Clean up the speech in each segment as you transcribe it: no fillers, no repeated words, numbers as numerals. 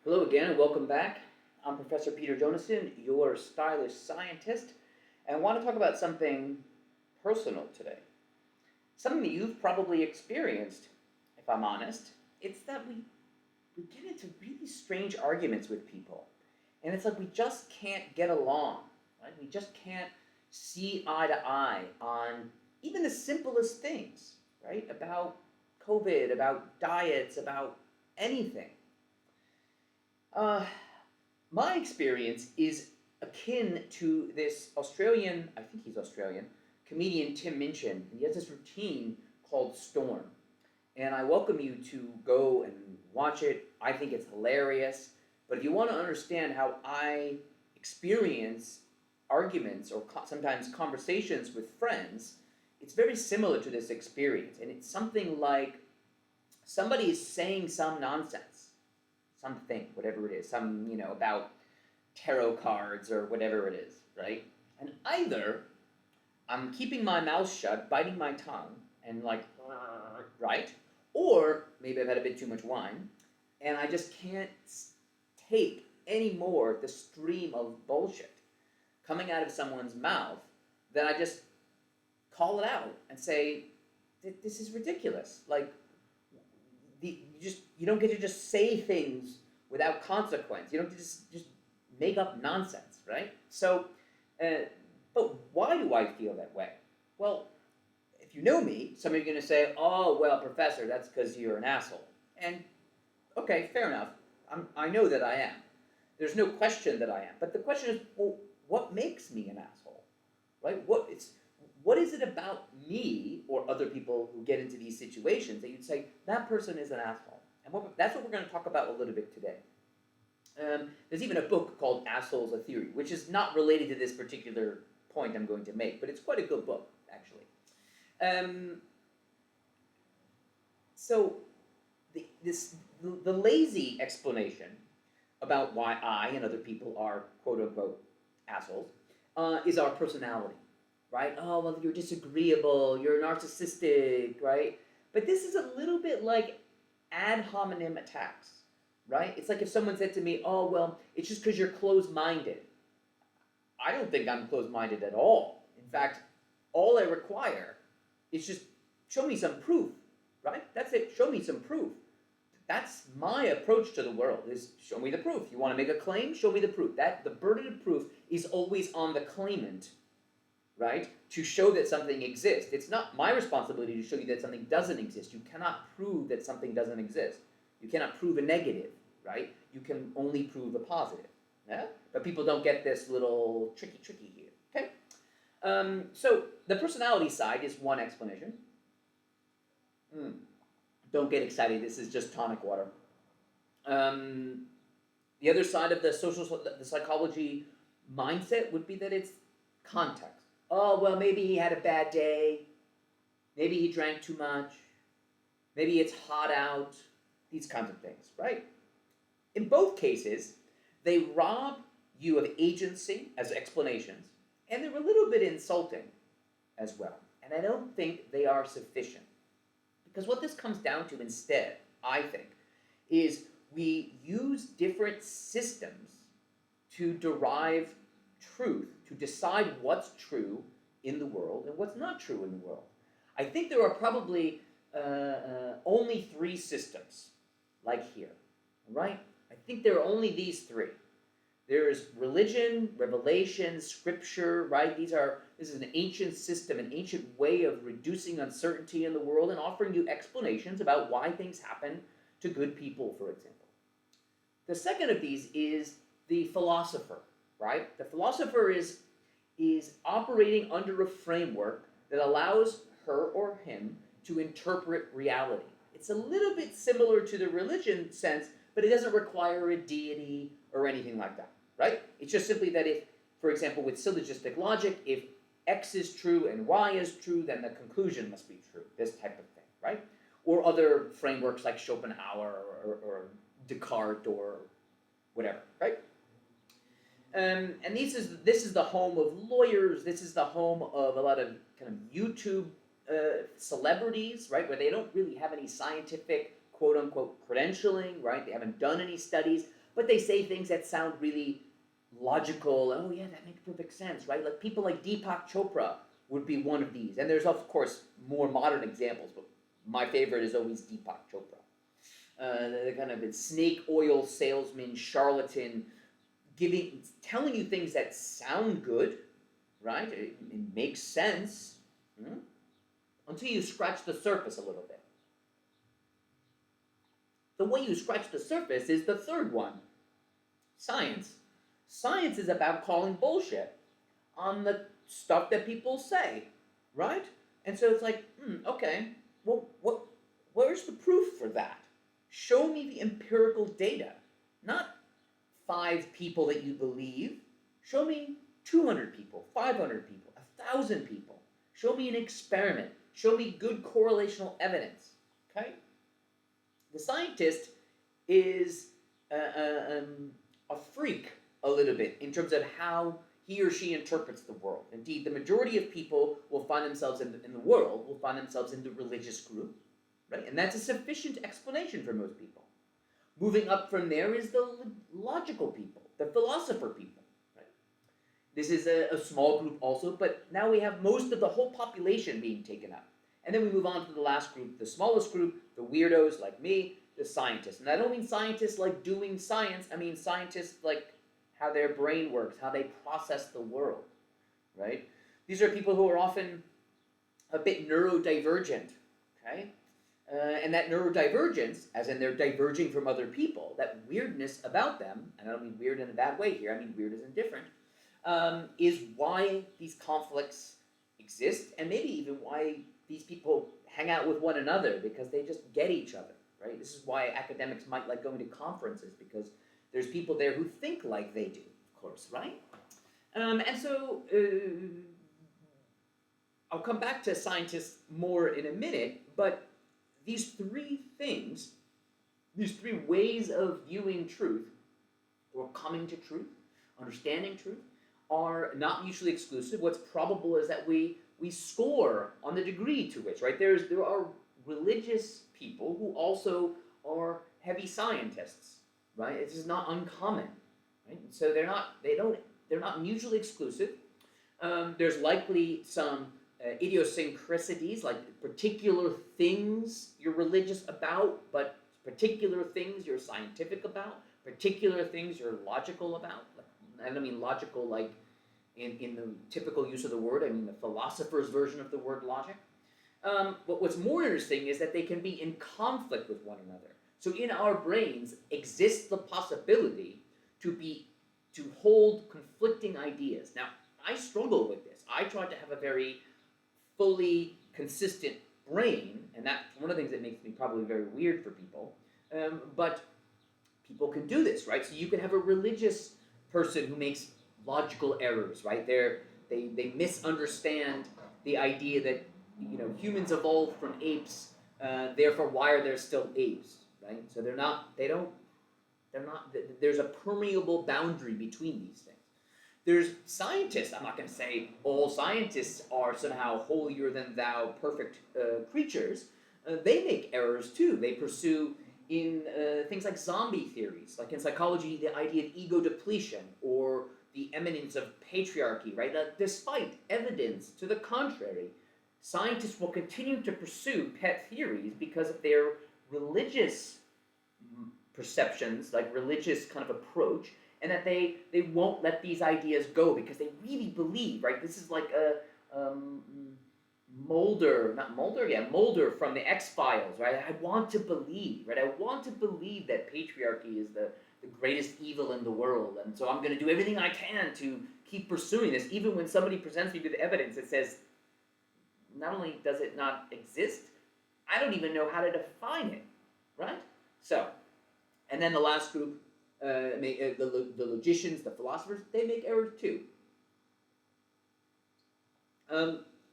Hello again and welcome back. I'm Professor Peter Jonason, your stylish scientist, and I want to talk about something personal today. Something that you've probably experienced, if I'm honest. It's that we get into really strange arguments with people. And it's like we just can't get along, right? We just can't see eye to eye on even the simplest things, right? About COVID, about diets, about anything. Uh, my experience is akin to this Australian, I think he's Australian, comedian Tim Minchin. And he has this routine called Storm. And I welcome you to go and watch it. I think it's hilarious. But if you want to understand how I experience arguments or sometimes conversations with friends, it's very similar to this experience. And it's something like somebody is saying some nonsense, something, whatever it is, about tarot cards or whatever it is, right? And either I'm keeping my mouth shut, biting my tongue, and like, right? Or maybe I've had a bit too much wine, and I just can't take any more the stream of bullshit coming out of someone's mouth, that I just call it out and say, this is ridiculous. Like, you don't get to just say things without consequence. You don't get to just make up nonsense, right? So, but why do I feel that way? Well, if you know me, some of you are going to say, "Oh, well, professor, that's because you're an asshole." And okay, fair enough. I know that I am. There's no question that I am. But the question is, well, what makes me an asshole, right? What is it about me or other people who get into these situations that you'd say, that person is an asshole? And that's what we're going to talk about a little bit today. There's even a book called Assholes, a Theory, which is not related to this particular point I'm going to make, but it's quite a good book, actually. So the lazy explanation about why I and other people are quote-unquote assholes is our personality. Right? Oh, well, you're disagreeable, you're narcissistic, right? But this is a little bit like ad hominem attacks, right? It's like if someone said to me, oh, well, it's just because you're closed-minded. I don't think I'm closed-minded at all. In fact, all I require is just show me some proof, right? That's it, show me some proof. That's my approach to the world, is show me the proof. You want to make a claim? Show me the proof. The burden of proof is always on the claimant, right? To show that something exists. It's not my responsibility to show you that something doesn't exist. You cannot prove that something doesn't exist. You cannot prove a negative, right? You can only prove a positive. Yeah? But people don't get this little tricky here. Okay? So the personality side is one explanation. Don't get excited. This is just tonic water. The other side of the psychology mindset would be that it's context. Oh, well, maybe he had a bad day. Maybe he drank too much. Maybe it's hot out. These kinds of things, right? In both cases, they rob you of agency as explanations, and they're a little bit insulting as well. And I don't think they are sufficient. Because what this comes down to instead, I think, is we use different systems to derive truth, to decide what's true in the world and what's not true in the world. I think there are probably only three systems like here, right? I think there are only these three. There's religion, revelation, scripture, right? This is an ancient system, an ancient way of reducing uncertainty in the world and offering you explanations about why things happen to good people, for example. The second of these is the philosopher, right? The philosopher is operating under a framework that allows her or him to interpret reality. It's a little bit similar to the religion sense, but it doesn't require a deity or anything like that, right? It's just simply that if, for example, with syllogistic logic, if X is true and Y is true, then the conclusion must be true, this type of thing, right? Or other frameworks like Schopenhauer or Descartes or whatever, right? And this is the home of lawyers. This is the home of a lot of kind of YouTube celebrities, right? Where they don't really have any scientific quote unquote credentialing, right? They haven't done any studies, but they say things that sound really logical. Oh yeah, that makes perfect sense, right? Like people like Deepak Chopra would be one of these. And there's of course more modern examples, but my favorite is always Deepak Chopra. The kind of snake oil salesman, charlatan, telling you things that sound good, right? It makes sense, until you scratch the surface a little bit. The way you scratch the surface is the third one, science. Science is about calling bullshit on the stuff that people say, right? And so it's like, okay, well, where's the proof for that? Show me the empirical data, not 5 people that you believe. Show me 200 people, 500 people, 1,000 people. Show me an experiment. Show me good correlational evidence, okay? The scientist is a freak a little bit in terms of how he or she interprets the world. Indeed, the majority of people will find themselves in the world, will find themselves in the religious group, right? And that's a sufficient explanation for most people. Moving up from there is the logical people, the philosopher people, right? This is a small group also, but now we have most of the whole population being taken up. And then we move on to the last group, the smallest group, the weirdos like me, the scientists. And I don't mean scientists like doing science, I mean scientists like how their brain works, how they process the world, right? These are people who are often a bit neurodivergent, okay? And that neurodivergence, as in they're diverging from other people, that weirdness about them, and I don't mean weird in a bad way here, I mean weird as in different, is why these conflicts exist, and maybe even why these people hang out with one another, because they just get each other, right? This is why academics might like going to conferences, because there's people there who think like they do, of course, right? And so I'll come back to scientists more in a minute, but these 3 things, these 3 ways of viewing truth, or coming to truth, understanding truth, are not mutually exclusive. What's probable is that we score on the degree to which, right? There are religious people who also are heavy scientists, right? This is not uncommon, right? So they're not mutually exclusive. There's likely some idiosyncrasies, like particular things you're religious about, but particular things you're scientific about, particular things you're logical about. I don't mean logical like in the typical use of the word, I mean the philosopher's version of the word logic. But what's more interesting is that they can be in conflict with one another. So in our brains exists the possibility to hold conflicting ideas. Now, I struggle with this. I try to have a very fully consistent brain, and that's one of the things that makes me probably very weird for people. But people can do this, right? So you can have a religious person who makes logical errors, right? They misunderstand the idea that humans evolved from apes, therefore why are there still apes, right? So there's a permeable boundary between these things. There's scientists. I'm not going to say all scientists are somehow holier than thou, perfect creatures. They make errors too. They pursue in things like zombie theories, like in psychology, the idea of ego depletion or the imminence of patriarchy, right? Despite evidence to the contrary, scientists will continue to pursue pet theories because of their religious perceptions, like religious kind of approach, and that they won't let these ideas go because they really believe, right? This is like Mulder from the X-Files, right? I want to believe, right? I want to believe that patriarchy is the greatest evil in the world, and so I'm going to do everything I can to keep pursuing this, even when somebody presents me with evidence that says, not only does it not exist, I don't even know how to define it, right? So, and then the last group, the logicians, the philosophers, they make errors too.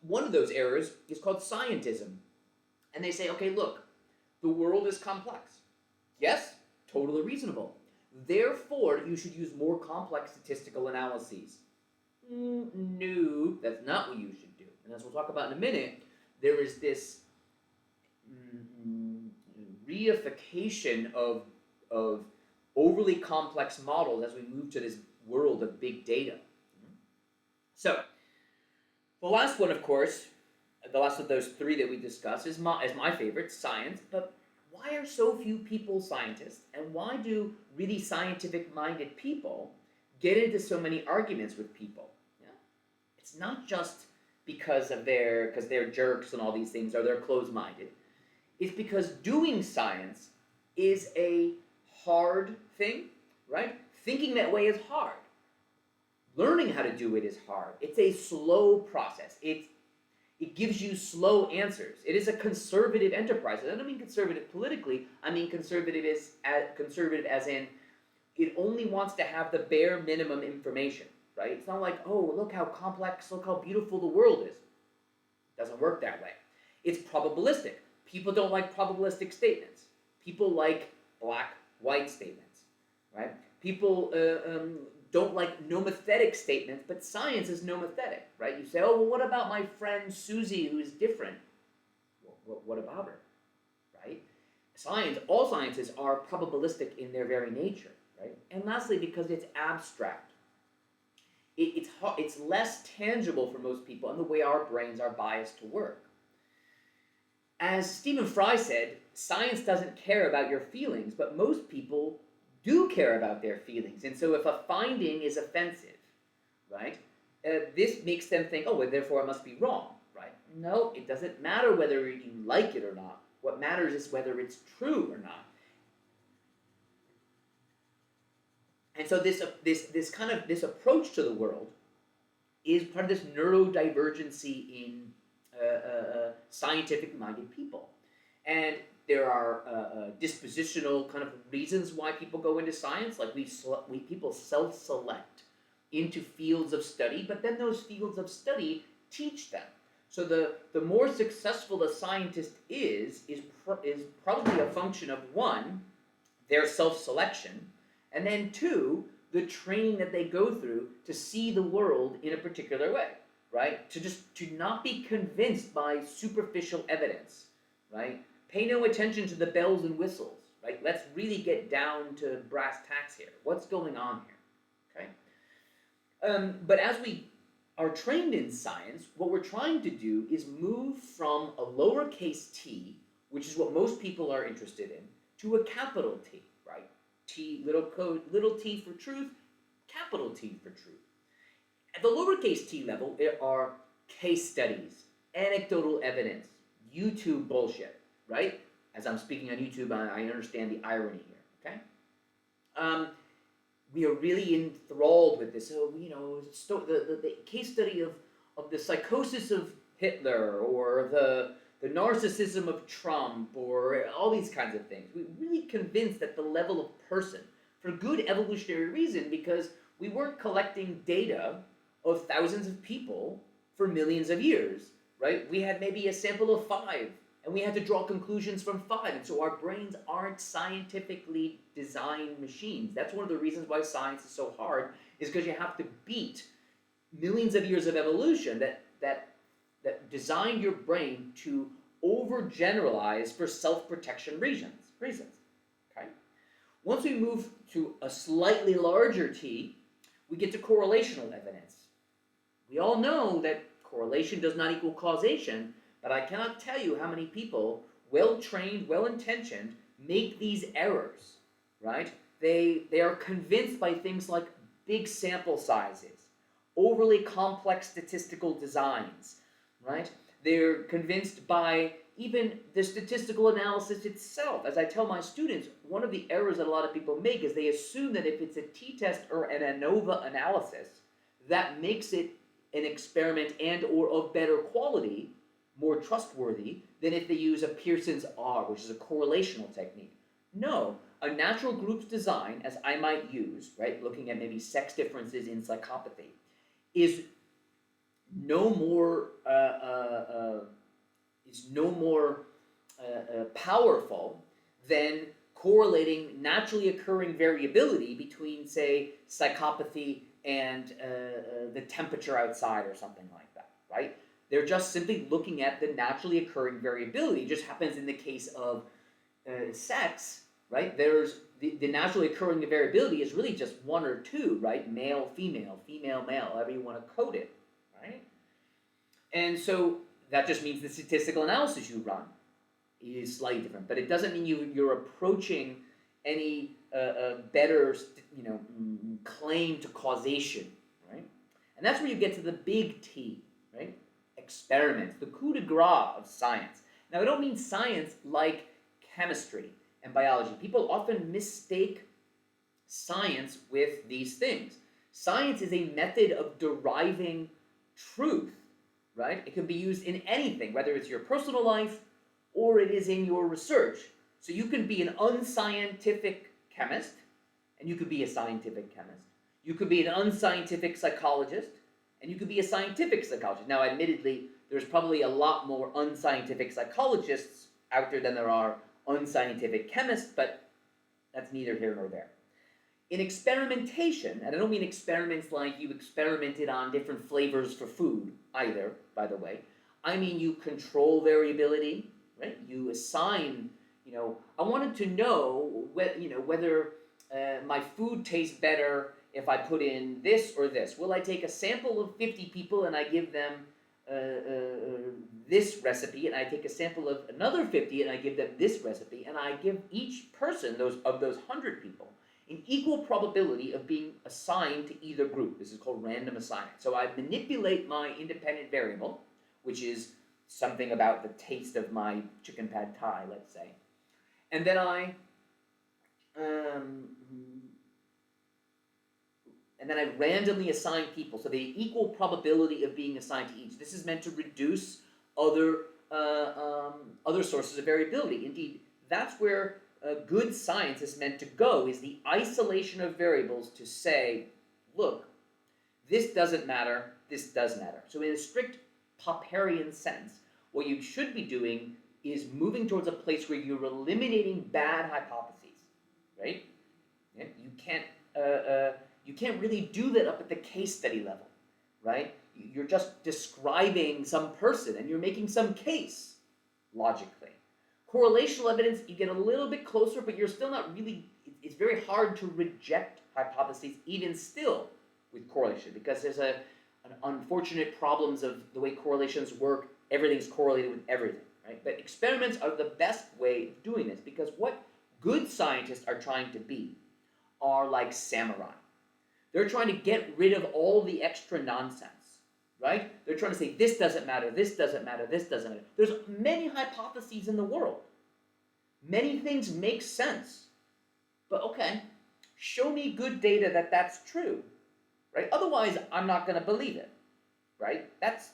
One of those errors is called scientism. And they say, okay, look, the world is complex. Yes, totally reasonable. Therefore, you should use more complex statistical analyses. No, that's not what you should do. And as we'll talk about in a minute, there is this reification of overly complex models as we move to this world of big data. So, the last one, of course, the last of those three that we discussed is my favorite, science. But why are so few people scientists, and why do really scientific-minded people get into so many arguments with people? Yeah? It's not just because they're jerks and all these things, or they're closed-minded. It's because doing science is a hard thing, right? Thinking that way is hard. Learning how to do it is hard. It's a slow process. It gives you slow answers. It is a conservative enterprise. I don't mean conservative politically. I mean conservative as in it only wants to have the bare minimum information, right? It's not like, oh, look how complex, look how beautiful the world is. It doesn't work that way. It's probabilistic. People don't like probabilistic statements. People like black-white statements, right? People don't like nomothetic statements, but science is nomothetic, right? You say, oh, well, what about my friend Susie who's different? Well, what about her, right? All sciences are probabilistic in their very nature, right? And lastly, because it's abstract. It's less tangible for most people in the way our brains are biased to work. As Stephen Fry said, science doesn't care about your feelings, but most people do care about their feelings. And so if a finding is offensive, right, this makes them think, oh, well, therefore it must be wrong, right? No, it doesn't matter whether you like it or not. What matters is whether it's true or not. And so this approach to the world is part of this neurodivergency in scientific-minded people. And there are dispositional kind of reasons why people go into science, like people self-select into fields of study, but then those fields of study teach them. So the more successful a scientist is probably a function of, one, their self-selection, and then two, the training that they go through to see the world in a particular way, right? To not be convinced by superficial evidence, right? Pay no attention to the bells and whistles, right? Let's really get down to brass tacks here. What's going on here, okay? But as we are trained in science, what we're trying to do is move from a lowercase t, which is what most people are interested in, to a capital T, right? T, little t for truth, capital T for truth. At the lowercase t level, there are case studies, anecdotal evidence, YouTube bullshit, right? As I'm speaking on YouTube, I understand the irony here, okay? We are really enthralled with this. So, the case study of the psychosis of Hitler, or the narcissism of Trump, or all these kinds of things. We're really convinced at the level of person, for good evolutionary reason, because we weren't collecting data of thousands of people for millions of years, right? We had maybe a sample of 5, and we had to draw conclusions from 5, and so our brains aren't scientifically designed machines. That's one of the reasons why science is so hard, is because you have to beat millions of years of evolution that designed your brain to overgeneralize for self-protection reasons, okay? Once we move to a slightly larger T, we get to correlational evidence. We all know that correlation does not equal causation, but I cannot tell you how many people, well-trained, well-intentioned, make these errors, right? They are convinced by things like big sample sizes, overly complex statistical designs, right? They're convinced by even the statistical analysis itself. As I tell my students, one of the errors that a lot of people make is they assume that if it's a t-test or an ANOVA analysis, that makes it an experiment and or of better quality, more trustworthy, than if they use a Pearson's R, which is a correlational technique. No, a natural group's design, as I might use, right, looking at maybe sex differences in psychopathy, is no more powerful than correlating naturally occurring variability between, say, psychopathy and the temperature outside or something like that, right? They're just simply looking at the naturally occurring variability. It just happens in the case of sex right? There's the naturally occurring variability is really just one or two, right? Male, female, female, male, however you want to code it, right? And so that just means the statistical analysis you run is slightly different, but it doesn't mean you're approaching any better, claim to causation, right? And that's where you get to the big T, right? Experiments, the coup de grace of science. Now, I don't mean science like chemistry and biology. People often mistake science with these things. Science is a method of deriving truth, right? It can be used in anything, whether it's your personal life or it is in your research. So you can be an unscientific chemist, and you could be a scientific chemist. You could be an unscientific psychologist, and you could be a scientific psychologist. Now, admittedly, there's probably a lot more unscientific psychologists out there than there are unscientific chemists, but that's neither here nor there. In experimentation, and I don't mean experiments like you experimented on different flavors for food either, by the way. I mean you control variability, right? You assign, I wanted to know whether my food tastes better if I put in this or this. Will I take a sample of 50 people and I give them this recipe, and I take a sample of another 50 and I give them this recipe, and I give each person those 100 people an equal probability of being assigned to either group. This is called random assignment. So I manipulate my independent variable, which is something about the taste of my chicken pad thai, let's say, and then I randomly assign people, so the equal probability of being assigned to each. This is meant to reduce other sources of variability. Indeed, that's where good science is meant to go, is the isolation of variables to say, look, this doesn't matter, this does matter. So in a strict Popperian sense, what you should be doing is moving towards a place where you're eliminating bad hypotheses, right? Yeah? You can't really do that up at the case study level, right? You're just describing some person and you're making some case logically. Correlational evidence, you get a little bit closer, but you're still not really, it's very hard to reject hypotheses even still with correlation, because there's an unfortunate problems of the way correlations work. Everything's correlated with everything, right? But experiments are the best way of doing this, because what good scientists are trying to be are like samurai. They're trying to get rid of all the extra nonsense, right? They're trying to say, this doesn't matter, this doesn't matter, this doesn't matter. There's many hypotheses in the world. Many things make sense. But okay, show me good data that that's true, right? Otherwise, I'm not going to believe it, right? That's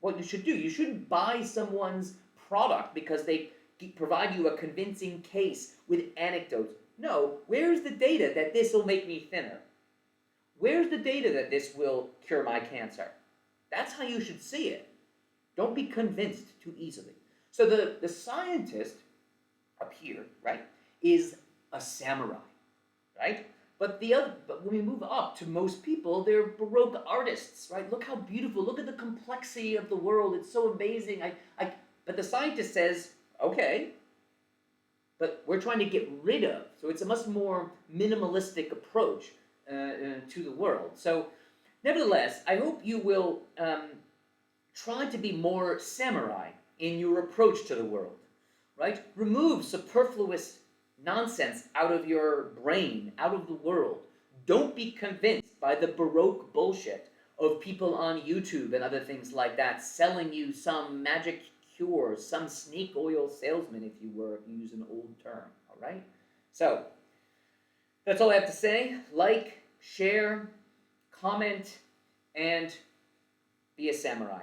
what you should do. You shouldn't buy someone's product because they provide you a convincing case with anecdotes. No, where's the data that this will make me thinner? Where's the data that this will cure my cancer? That's how you should see it. Don't be convinced too easily. So the scientist up here, right, is a samurai, right? But when we move up to most people, they're Baroque artists, right? Look how beautiful, look at the complexity of the world, it's so amazing. But the scientist says, okay, but we're trying to get rid of. So it's a much more minimalistic approach to the world. So nevertheless, I hope you will try to be more samurai in your approach to the world, right? Remove superfluous nonsense out of your brain, out of the world. Don't be convinced by the Baroque bullshit of people on YouTube and other things like that selling you some magic cure, some snake oil salesman, if you use an old term, all right? So, that's all I have to say. Like, share, comment, and be a samurai.